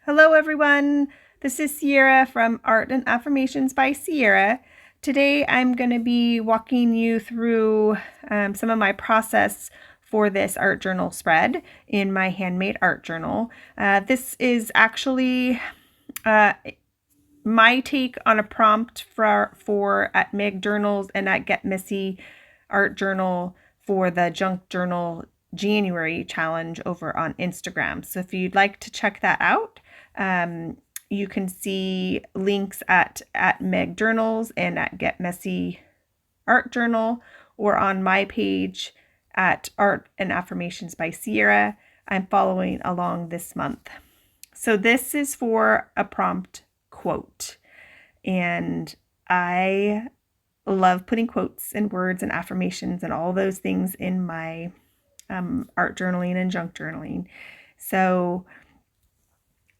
Hello, everyone. This is Sierra from Art and Affirmations by Sierra. Today, I'm going to be walking you through some of my process for this art journal spread in my handmade art journal. This is actually my take on a prompt for at Meg Journals and at Get Messy Art Journal for the Junk Journal January challenge over on Instagram. So if you'd like to check that out, you can see links at Meg Journals and at Get Messy Art Journal, or on my page at Art and Affirmations by Sierra. I'm following along this month. So this is for a prompt quote, and I love putting quotes and words and affirmations and all those things in my art journaling and junk journaling. So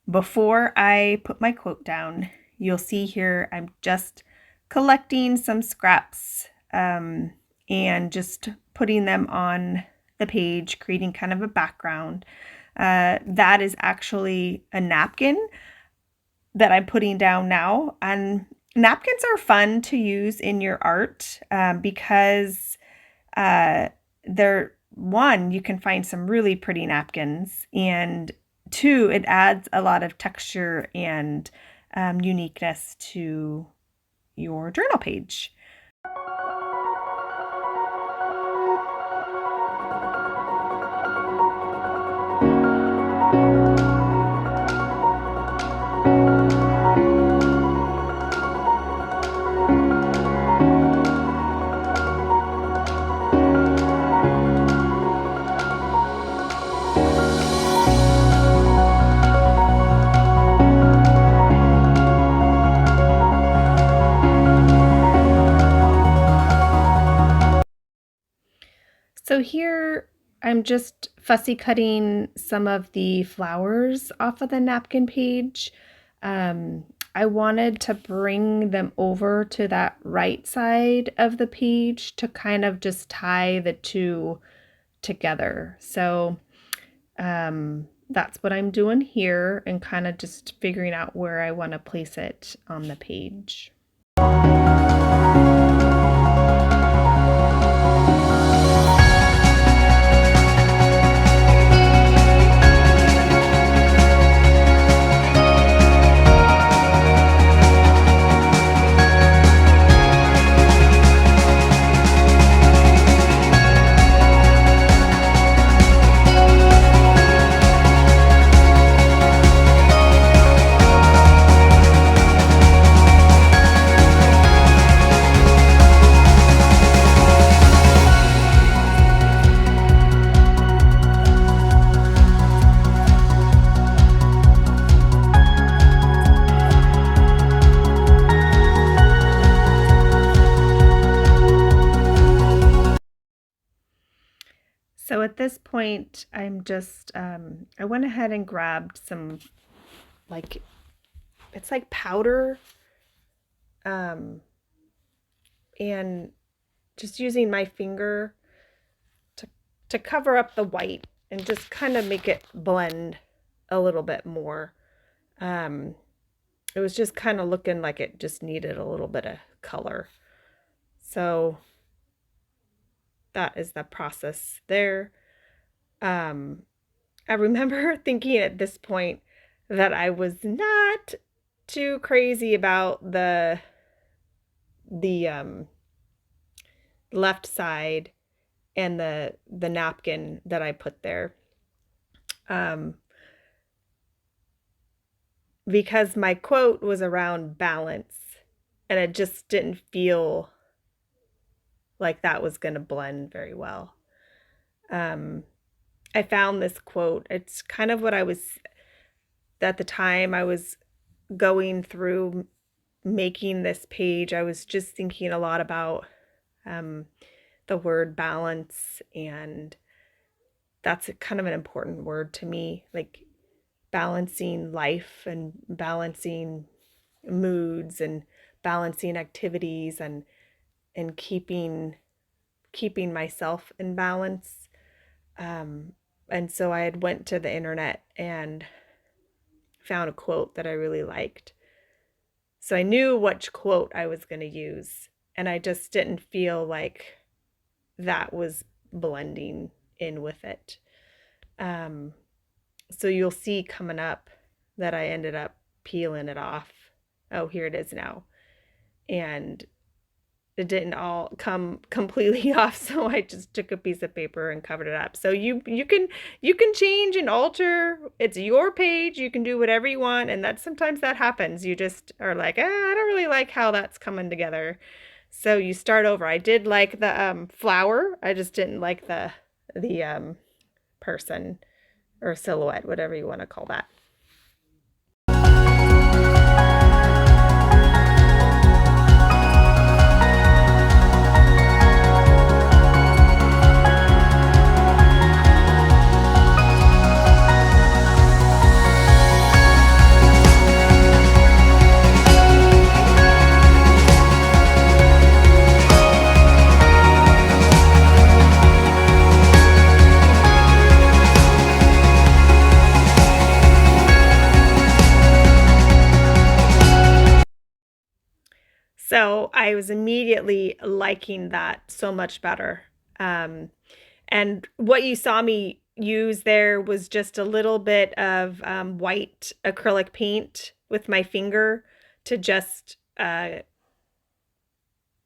before I put my quote down, you'll see here I'm just collecting some scraps and just putting them on the page, creating kind of a background. That is actually a napkin that I'm putting down now. And napkins are fun to use in your art because they're, one, you can find some really pretty napkins, and two, it adds a lot of texture and uniqueness to your journal page. So here I'm just fussy cutting some of the flowers off of the napkin page. I wanted to bring them over to that right side of the page to kind of just tie the two together. So that's what I'm doing here, and kind of just figuring out where I want to place it on the page. So at this point, I'm just, I went ahead and grabbed some, like, it's like powder, and just using my finger to, to cover up the white and just kind of make it blend a little bit more. It was just kind of looking like it just needed a little bit of color. So that is the process there. I remember thinking at this point that I was not too crazy about the left side and the napkin that I put there, because my quote was around balance, and it just didn't feel like that was going to blend very well. I found this quote. It's kind of what I was, at the time I was going through making this page, I was just thinking a lot about the word balance, and that's kind of an important word to me, like balancing life and balancing moods and balancing activities and keeping myself in balance. And so I had went to the internet and found a quote that I really liked. So I knew which quote I was going to use, and I just didn't feel like that was blending in with it. So you'll see coming up that I ended up peeling it off. Oh, here it is now. And it didn't all come completely off, so I just took a piece of paper and covered it up. So you can change and alter. It's your page. You can do whatever you want, and that sometimes that happens. You just are like, I don't really like how that's coming together. So you start over. I did like the flower. I just didn't like the person or silhouette, whatever you want to call that. So I was immediately liking that so much better. And what you saw me use there was just a little bit of white acrylic paint with my finger to just kind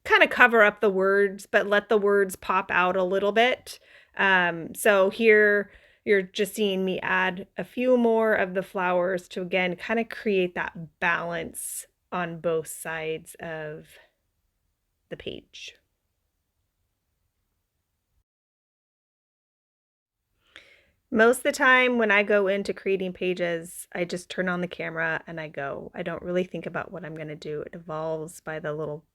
of cover up the words, but let the words pop out a little bit. So here you're just seeing me add a few more of the flowers to, again, kind of create that balance on both sides of the page. Most of the time when I go into creating pages, I just turn on the camera and I go. I don't really think about what I'm going to do. It evolves by the little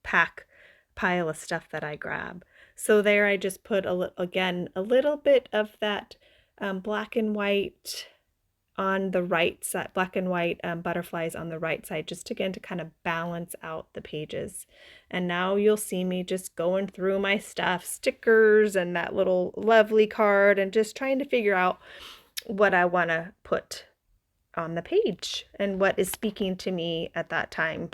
pile of stuff that I grab. So there I just put, again, a little bit of that black and white on the right side, black and white butterflies on the right side, just again to kind of balance out the pages. And now you'll see me just going through my stuff, stickers and that little lovely card, and just trying to figure out what I want to put on the page and what is speaking to me at that time.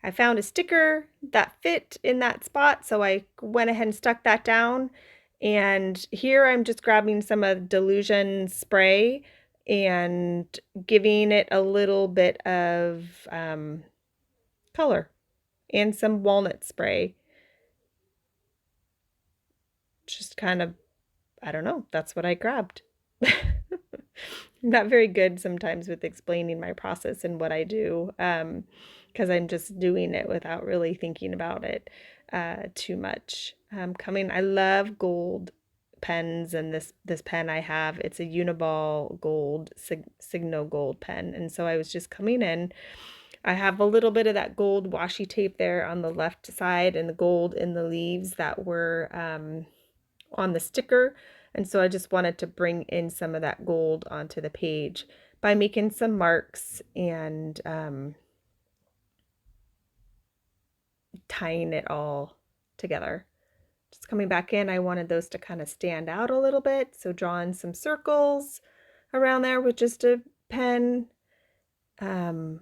I found a sticker that fit in that spot, so I went ahead and stuck that down. And here I'm just grabbing some of Delusion spray and giving it a little bit of color and some walnut spray. Just kind of, I don't know, that's what I grabbed. I'm not very good sometimes with explaining my process and what I do, because I'm just doing it without really thinking about it too much. I love gold pens, and this pen I have, it's a Uniball gold, Signo gold pen, and so I was just coming in. I have a little bit of that gold washi tape there on the left side and the gold in the leaves that were on the sticker. And so I just wanted to bring in some of that gold onto the page by making some marks and tying it all together. Just coming back in, I wanted those to kind of stand out a little bit. So drawing some circles around there with just a pen. And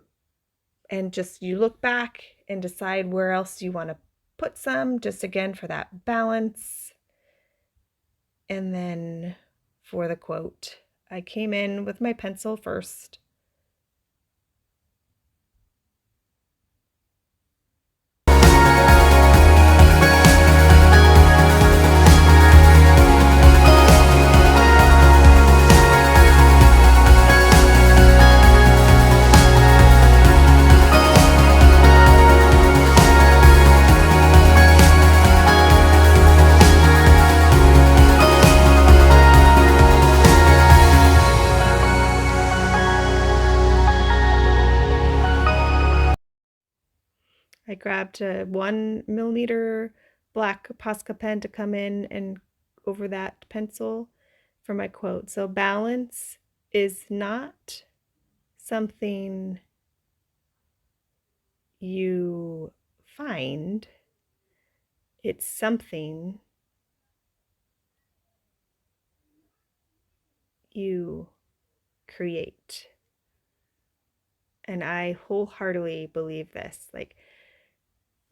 just you look back and decide where else you want to put some, just again for that balance. And then for the quote, I came in with my pencil first. I grabbed a 1mm black Posca pen to come in and over that pencil. for my quote. So balance is not something you find, it's something you create. And I wholeheartedly believe this. Like,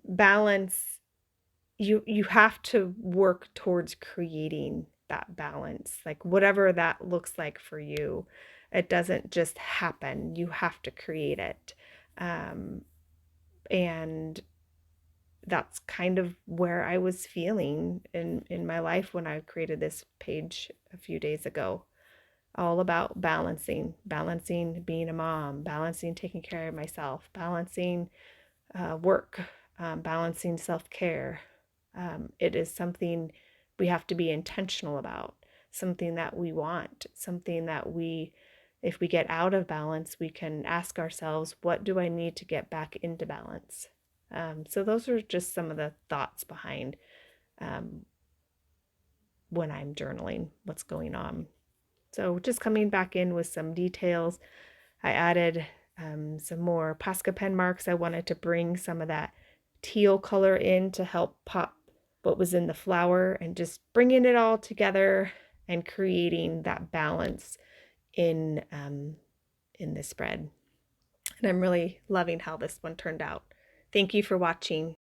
balance, you have to work towards creating that balance, like whatever that looks like for you. It doesn't just happen, you have to create it. And that's kind of where I was feeling in my life when I created this page a few days ago, all about balancing being a mom, balancing taking care of myself, balancing work, balancing self-care. It is something we have to be intentional about, something that we want, something that if we get out of balance, we can ask ourselves, what do I need to get back into balance? So those are just some of the thoughts behind when I'm journaling, what's going on. So just coming back in with some details, I added some more Posca pen marks. I wanted to bring some of that teal color in to help pop what was in the flower, and just bringing it all together and creating that balance in this spread. And I'm really loving how this one turned out. Thank you for watching.